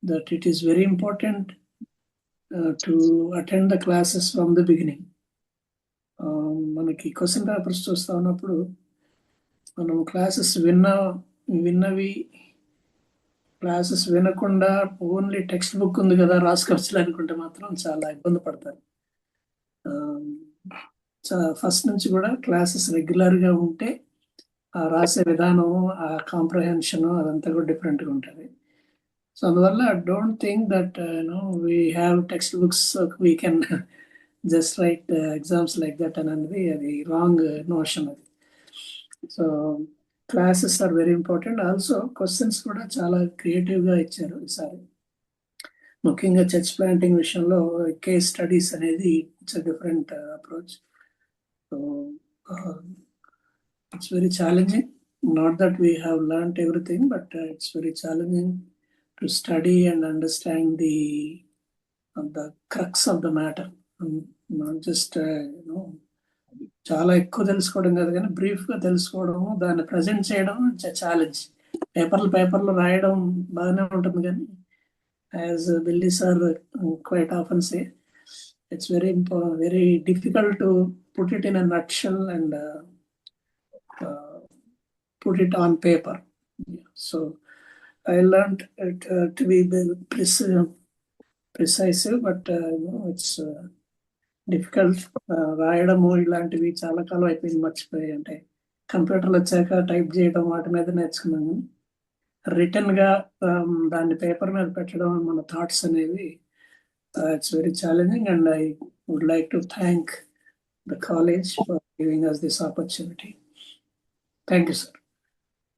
that it is very important to attend the classes from the beginning. మనకి question papers చూస్తా ఉన్నప్పుడు మనం classes విన్నవి classes వినకుండా only text book ఉంది కదా రాసుకోవచ్చు అనుకుంటే మాత్రం చాలా ఇబ్బంది పడతారు. ఫస్ట్ నుంచి కూడా క్లాసెస్ రెగ్యులర్గా ఉంటే ఆ రాసే విధానం, ఆ కాంప్రహెన్షన్ అదంతా కూడా డిఫరెంట్గా ఉంటుంది. సో అందువల్ల don't think that we have text books we can just write exams like that అని అనేది అది రాంగ్ నోషన్ అది. So classes are very important. Also questions కూడా చాలా క్రియేటివ్గా ఇచ్చారు ఈసారి. ముఖ్యంగా చర్చ్ ప్లాంటింగ్ విషయంలో కేస్ స్టడీస్ అనేది it's a different approach. So it's very challenging. Not that we have learned everything, but it's very challenging to study and understand the crux of the matter. Not just చాలా ఎక్కువ తెలుసుకోవడం కాదు, కానీ బ్రీఫ్గా తెలుసుకోవడం, దాన్ని present చేయడం ఛాలెంజ్. పేపర్లు రాయడం బాగానే ఉంటుంది, కానీ as Billy sir quite often say, it's very difficult to put it in a nutshell and put it on paper. So I learned it to be precise, but it's difficult. రాయడము ఇలాంటివి చాలా కాలం అయిపోయింది, మర్చిపోయి. అంటే కంప్యూటర్లు వచ్చాక టైప్ చేయడం వాటి మీద నేర్చుకున్నాను. రిటర్న్గా దాన్ని పేపర్ మీద పెట్టడం, మన థాట్స్ అనేవి it's very challenging. And I would like to thank the college for giving us this opportunity. Thank you, sir.